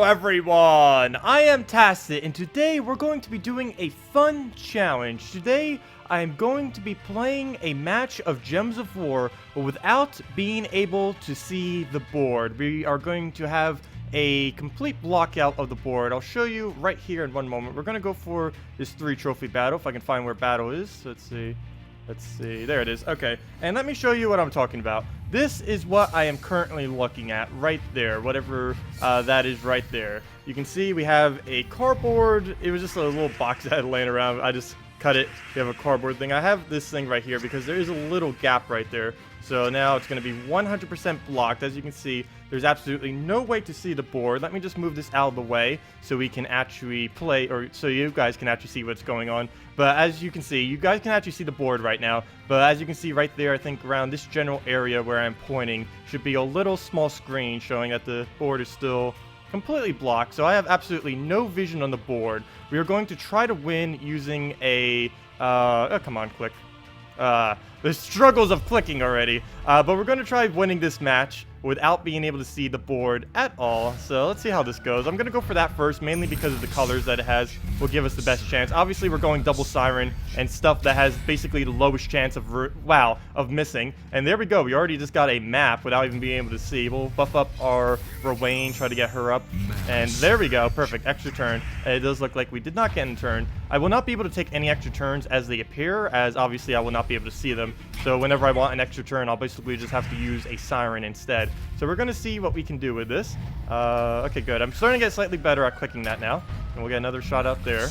everyone, I am Tacet, and today we're going to be doing a fun challenge. Today, I am going to be playing a match of Gems of War, but without being able to see the board. We are going to have a complete blockout of the board. I'll show you right here in one moment. We're going to go for this 3-trophy battle, if I can find where battle is. Let's see. There it is. Okay, and let me show you what I'm talking about. This is what I am currently looking at right there, whatever that is right there. You can see we have a cardboard. It was just a little box that I had laying around. I just cut it. We have a cardboard thing. I have this thing right here because there is a little gap right there. So now it's going to be 100% blocked. As you can see, there's absolutely no way to see the board. Let me just move this out of the way so we can actually play, or so you guys can actually see what's going on. But as you can see, you guys can actually see the board right now. But as you can see right there, I think around this general area where I'm pointing should be a little small screen showing that the board is still completely blocked. So I have absolutely no vision on the board. We are going to try to win using a, oh, come on, click. The struggles of clicking already. But we're going to try winning this match without being able to see the board at all. So let's see how this goes. I'm going to go for that first, mainly because of the colors that it has will give us the best chance. Obviously, we're going double siren and stuff that has basically the lowest chance of missing. And there we go. We already just got a map without even being able to see. We'll buff up our Rowan, try to get her up. And there we go. Perfect. Extra turn. It does look like we did not get in turn. I will not be able to take any extra turns as they appear, as obviously I will not be able to see them. So whenever I want an extra turn, I'll basically just have to use a siren instead. So we're going to see what we can do with this. Okay, good. I'm starting to get slightly better at clicking that now. And we'll get another shot out there.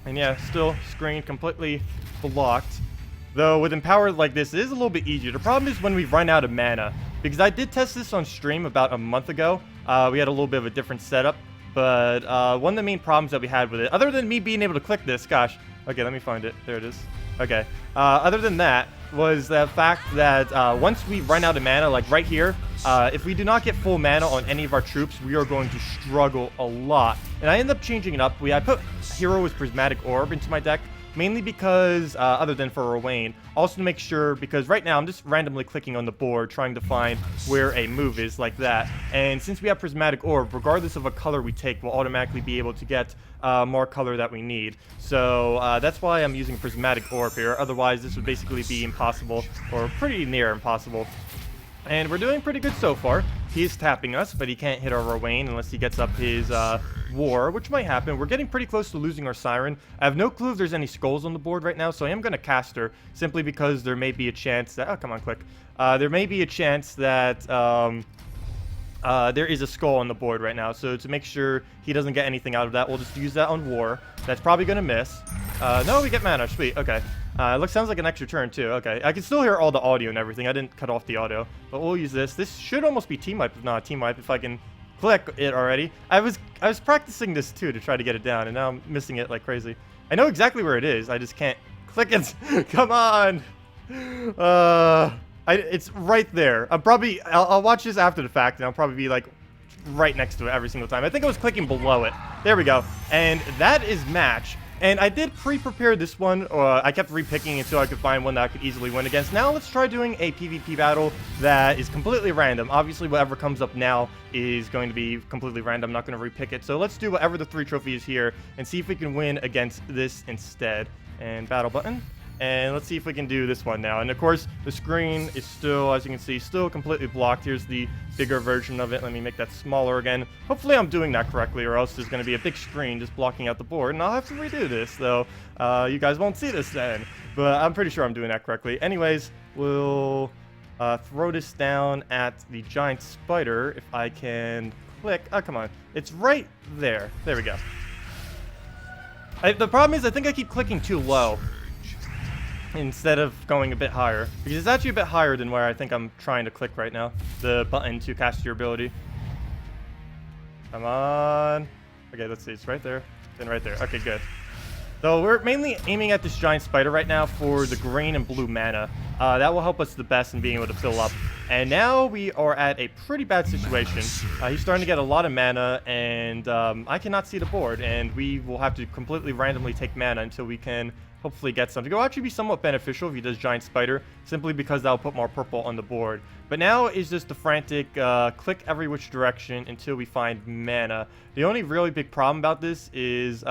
And yeah, still screen completely blocked. Though with Empowered like this, it is a little bit easier. The problem is when we run out of mana. Because I did test this on stream about a month ago. We had a little bit of a different setup. But one of the main problems that we had with it, other than me being able to click this, gosh. Okay, let me find it. There it is. Okay. Other than that, was the fact that once we run out of mana, like right here, if we do not get full mana on any of our troops, we are going to struggle a lot. And I end up changing it up. I put Hero with Prismatic Orb into my deck, mainly because, other than for Rowan, also to make sure, because right now I'm just randomly clicking on the board, trying to find where a move is like that. And since we have Prismatic Orb, regardless of what color we take, we'll automatically be able to get more color that we need. So that's why I'm using Prismatic Orb here. Otherwise, this would basically be impossible, or pretty near impossible. And we're doing pretty good so far. He's tapping us, but he can't hit our Rowan unless he gets up his War, which might happen. We're getting pretty close to losing our Siren. I have no clue if there's any skulls on the board right now, so I am going to cast her, simply because there may be a chance that... Oh, come on, click. There may be a chance that there is a skull on the board right now, so to make sure he doesn't get anything out of that, we'll just use that on War. That's probably going to miss. No, we get mana. Sweet. Okay. Sounds like an extra turn, too. Okay. I can still hear all the audio and everything. I didn't cut off the audio. But we'll use this. This should almost be team wipe, if not a team wipe, if I can click it already. I was practicing this, too, to try to get it down, and now I'm missing it like crazy. I know exactly where it is. I just can't click it. Come on. It's right there. I'll watch this after the fact, and I'll probably be, like, right next to it every single time. I think I was clicking below it. There we go. And that is match. And I did pre-prepare this one. I kept repicking until I could find one that I could easily win against. Now let's try doing a PvP battle that is completely random. Obviously, whatever comes up now is going to be completely random. I'm not going to repick it. So let's do whatever the 3 trophy is here and see if we can win against this instead. And battle button. And let's see if we can do this one now. And of course, the screen is still, as you can see, still completely blocked. Here's the bigger version of it. Let me make that smaller again. Hopefully I'm doing that correctly, or else there's going to be a big screen just blocking out the board. And I'll have to redo this, though. You guys won't see this then. But I'm pretty sure I'm doing that correctly. Anyways, we'll throw this down at the giant spider if I can click. Oh, come on. It's right there. There we go. The problem is I think I keep clicking too low instead of going a bit higher, because it's actually a bit higher than where I think I'm trying to click right now, the button to cast your ability. Come on. Okay, let's see. It's right there. Then right there. Okay, good. So we're mainly aiming at this giant spider right now for the green and blue mana. That will help us the best in being able to fill up. And now we are at a pretty bad situation. He's starting to get a lot of mana, and I cannot see the board. And we will have to completely randomly take mana until we can hopefully get something. It'll actually be somewhat beneficial if he does Giant Spider, simply because that'll put more purple on the board. But now is just the frantic click every which direction until we find mana. The only really big problem about this is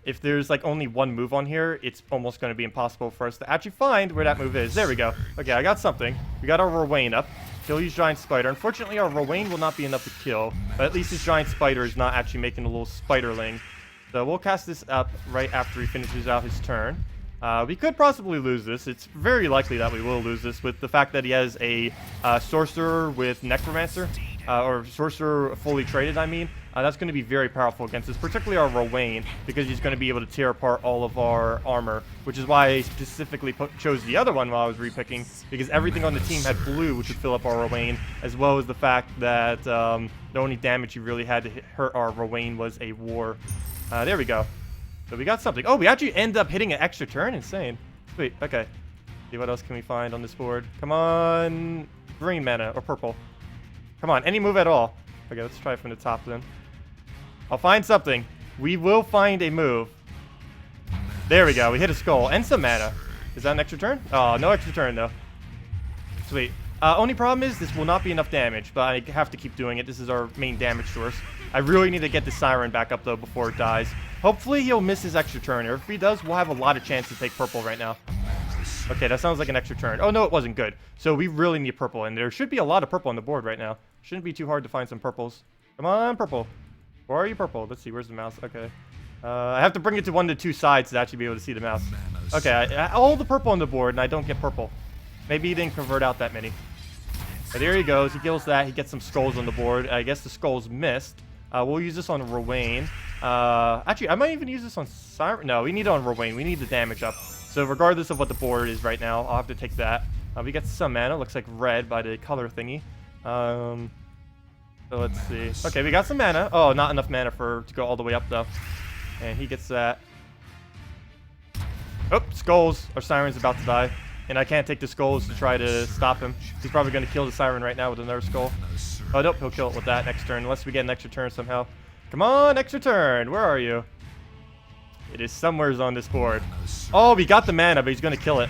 if there's like only one move on here, it's almost going to be impossible for us to actually find where that move is. There we go. Okay, I got something. We got our Rowain up. He'll use Giant Spider. Unfortunately, our Rowain will not be enough to kill, but at least his Giant Spider is not actually making a little spiderling. So we'll cast this up right after he finishes out his turn. We could possibly lose this. It's very likely that we will lose this with the fact that he has a Sorcerer with Necromancer, or Sorcerer fully traded, I mean. That's going to be very powerful against us, particularly our Rowain, because he's going to be able to tear apart all of our armor, which is why I specifically chose the other one while I was repicking, because everything on the team had blue, which would fill up our Rowain, as well as the fact that the only damage you really had to hurt our Rowain was a war. There we go. So we got something. Oh, we actually end up hitting an extra turn? Insane. Sweet, okay. See what else can we find on this board. Come on. Green mana, or purple. Come on, any move at all. Okay, let's try it from the top then. I'll find something. We will find a move. There we go. We hit a skull and some mana. Is that an extra turn? Oh, no extra turn though. Sweet. Only problem is this will not be enough damage, but I have to keep doing it. This is our main damage source. I really need to get the Siren back up though before it dies. Hopefully he'll miss his extra turn. Or if he does, we'll have a lot of chance to take purple right now. Okay, that sounds like an extra turn. Oh no, it wasn't good. So we really need purple, and there should be a lot of purple on the board right now. Shouldn't be too hard to find some purples. Come on, purple. Where are you, purple? Let's see, where's the mouse? Okay. I have to bring it to one of the two sides to actually be able to see the mouse. Okay, all the purple on the board, and I don't get purple. Maybe he didn't convert out that many. But there he goes. He kills that. He gets some skulls on the board. I guess the skulls missed. We'll use this on Rowain. Actually, I might even use this on Siren. No, we need it on Rowain. We need the damage up. So regardless of what the board is right now, I'll have to take that. We get some mana. Looks like red by the color thingy. So let's see. Okay, we got some mana. Oh, not enough mana to go all the way up, though. And he gets that. Oh, skulls. Our Siren's about to die. And I can't take the skulls to try to stop him. He's probably going to kill the Siren right now with another skull. Oh, nope, he'll kill it with that next turn, unless we get an extra turn somehow. Come on, extra turn. Where are you? It is somewheres on this board. Oh, we got the mana, but he's going to kill it.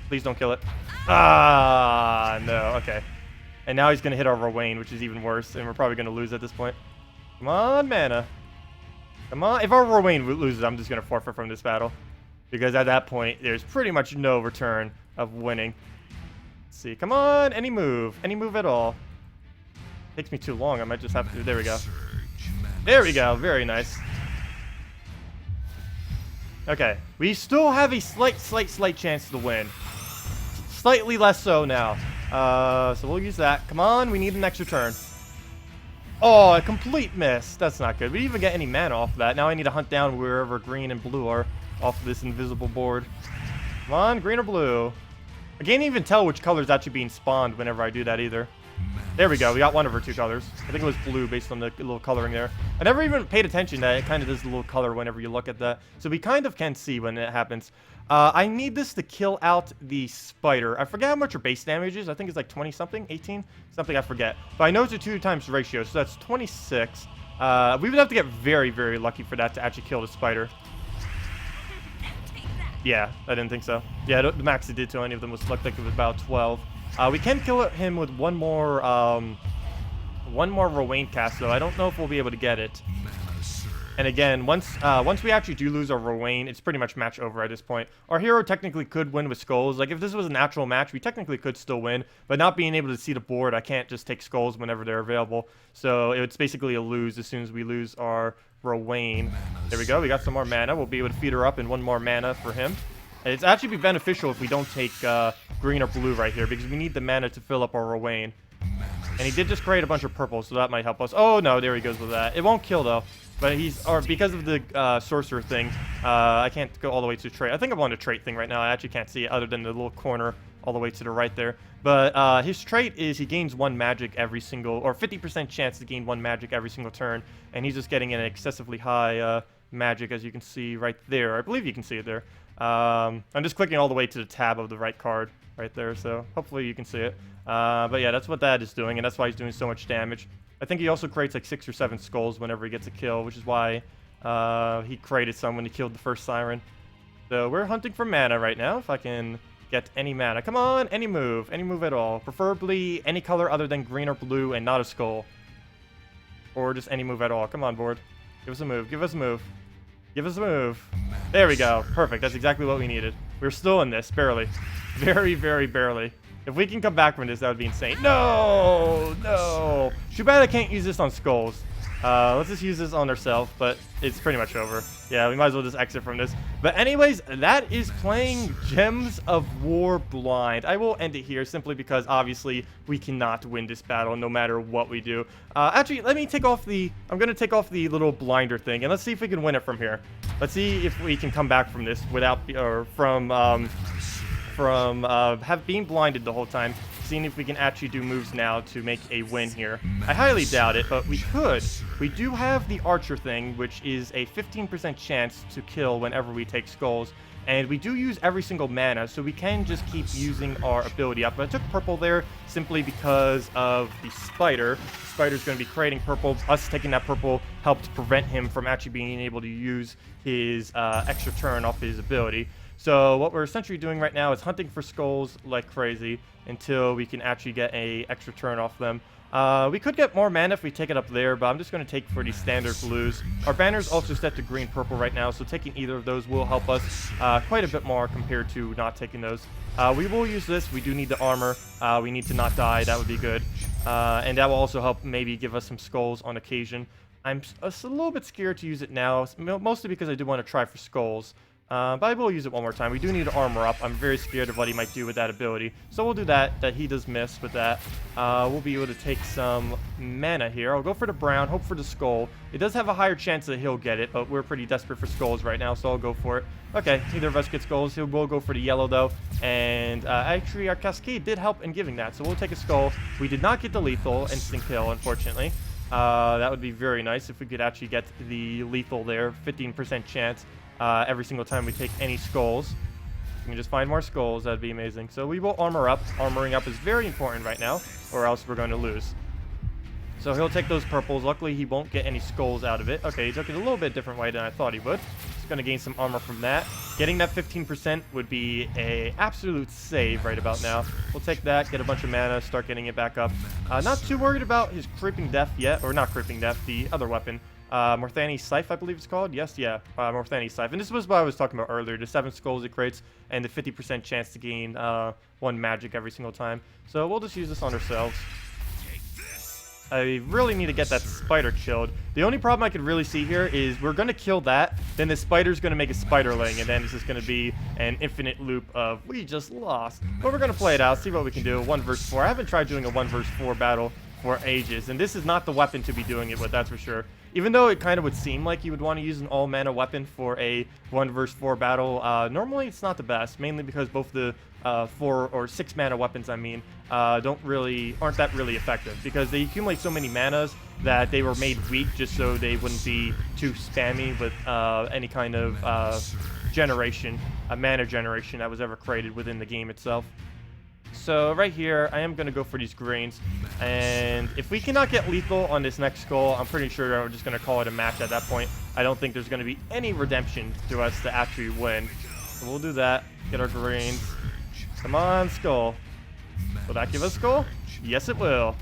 Please don't kill it. Ah, no. Okay. And now he's going to hit our Rowain, which is even worse, and we're probably going to lose at this point. Come on, mana. Come on. If our Rowain loses, I'm just going to forfeit from this battle. Because at that point, there's pretty much no return of winning. Let's see. Come on. Any move. Any move at all. Takes me too long. I might just have to... There we go. There we go. Very nice. Okay. We still have a slight chance to win. Slightly less so now. So we'll use that. Come on. We need an extra turn. Oh, a complete miss. That's not good. We didn't even get any mana off of that. Now I need to hunt down wherever green and blue are off of this invisible board. Come on, green or blue. I can't even tell which color is actually being spawned whenever I do that either. There we go. We got one of our two colors. I think it was blue based on the little coloring there. I never even paid attention that it kind of does the little color whenever you look at that. So we kind of can see when it happens. I need this to kill out the spider. I forget how much her base damage is. I think it's like 20 something, 18 something. I forget. But I know it's a 2 times ratio, so that's 26. We would have to get very, very lucky for that to actually kill the spider. Yeah, I didn't think so. Yeah, the max it did to any of them was looked like it was about 12. We can kill him with one more Rowain cast, though. I don't know if we'll be able to get it. And again, once we actually do lose our Rowain, it's pretty much match over at this point. Our hero technically could win with skulls. Like, if this was an actual match, we technically could still win. But not being able to see the board, I can't just take skulls whenever they're available. So it's basically a lose as soon as we lose our Rowain. There we go. We got some more mana. We'll be able to feed her up in one more mana for him. And it's actually be beneficial if we don't take green or blue right here, because we need the mana to fill up our Rowain. And he did just create a bunch of purple, so that might help us. Oh, no, there he goes with that. It won't kill, though. But because of the sorcerer thing, I can't go all the way to trait. I think I'm on a trait thing right now. I actually can't see it other than the little corner all the way to the right there. But his trait is he gains 1 magic every single, or 50% chance to gain 1 magic every single turn. And he's just getting an excessively high magic, as you can see right there. I believe you can see it there. I'm just clicking all the way to the tab of the right card right there, so hopefully you can see it. But yeah, that's what that is doing, and that's why he's doing so much damage. I think he also creates like 6 or 7 skulls whenever he gets a kill, which is why he created some when he killed the first Siren. So we're hunting for mana right now. If I can get any mana. Come on, any move at all. Preferably any color other than green or blue and not a skull. Or just any move at all. Come on, board. Give us a move. Give us a move. Give us a move. There we go. Perfect. That's exactly what we needed. We're still in this, barely. Very, very barely. If we can come back from this, that would be insane. No! No! Too bad I can't use this on skulls. Let's just use this on ourselves, but it's pretty much over. Yeah, we might as well just exit from this. But anyways, that is playing Gems of War blind. I will end it here simply because obviously we cannot win this battle no matter what we do. Actually, let me take off the... I'm going to take off the little blinder thing, and let's see if we can win it from here. Let's see if we can come back from this without... or from being blinded the whole time. Seeing if we can actually do moves now to make a win here. I highly doubt it, but we could. We do have the Archer thing, which is a 15% chance to kill whenever we take skulls. And we do use every single mana, so we can just keep using our ability up. But I took purple there simply because of the spider. The spider's going to be creating purple. Us taking that purple helped prevent him from actually being able to use his extra turn off his ability. So what we're essentially doing right now is hunting for skulls like crazy until we can actually get a extra turn off them. We could get more mana if we take it up there, but I'm just going to take for the standard blues. Our banner's also set to green-purple right now, so taking either of those will help us quite a bit more compared to not taking those. We will use this. We do need the armor. We need to not die. That would be good. And that will also help maybe give us some skulls on occasion. I'm a little bit scared to use it now, mostly because I do want to try for skulls. But I will use it one more time. We do need to armor up. I'm very scared of what he might do with that ability. So we'll do that he does miss with that. We'll be able to take some mana here. I'll go for the brown, hope for the skull. It does have a higher chance that he'll get it, but we're pretty desperate for skulls right now, so I'll go for it. Okay, neither of us get skulls. We'll go for the yellow, though. And actually, our Cascade did help in giving that, so we'll take a skull. We did not get the lethal instant kill, unfortunately. That would be very nice if we could actually get the lethal there. 15% chance. Every single time we take any skulls. We can just find more skulls. That'd be amazing. So we will armor up. Armoring up is very important right now, or else we're going to lose. So he'll take those purples. Luckily, he won't get any skulls out of it. Okay, he took it a little bit different way than I thought he would. He's going to gain some armor from that. Getting that 15% would be an absolute save right about now. We'll take that, get a bunch of mana, start getting it back up. Not too worried about his Creeping Death yet, or not Creeping Death, the other weapon. Morthani's Scythe, I believe it's called. Yes, yeah, Morthani's Scythe. And this was what I was talking about earlier, the 7 skulls it creates, and the 50% chance to gain 1 magic every single time. So we'll just use this on ourselves. I really need to get that spider killed. The only problem I could really see here is we're going to kill that, then the spider's going to make a spiderling, and then it's just going to be an infinite loop of, we just lost. But we're going to play it out, see what we can do. 1 versus 4. I haven't tried doing a 1 versus 4 battle for ages, and this is not the weapon to be doing it with, that's for sure. Even though it kind of would seem like you would want to use an all-mana weapon for a 1 versus 4 battle, normally it's not the best, mainly because both the 4 or 6 mana weapons, I mean, aren't that really effective, because they accumulate so many manas that they were made weak just so they wouldn't be too spammy with any kind of mana generation that was ever created within the game itself. So right here, I am going to go for these greens, and if we cannot get lethal on this next skull, I'm pretty sure I'm just going to call it a match at that point. I don't think there's going to be any redemption to us to actually win. So we'll do that, get our greens. Come on, skull. Will that give us skull? Yes, it will.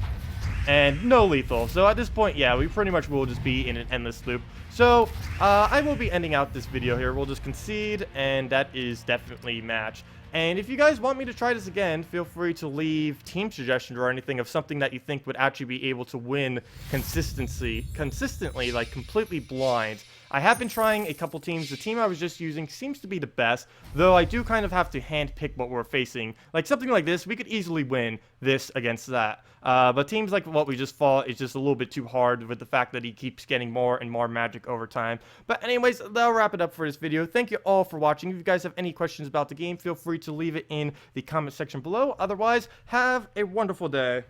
And no lethal. So at this point, yeah, we pretty much will just be in an endless loop. So I will be ending out this video here. We'll just concede, and that is definitely match. And if you guys want me to try this again, feel free to leave team suggestions or anything of something that you think would actually be able to win consistently, like completely blind. I have been trying a couple teams. The team I was just using seems to be the best, though I do kind of have to handpick what we're facing. Like something like this, we could easily win this against that. But teams like what we just fought is just a little bit too hard with the fact that he keeps getting more and more magic over time. But anyways, that'll wrap it up for this video. Thank you all for watching. If you guys have any questions about the game, feel free to leave it in the comment section below. Otherwise, have a wonderful day.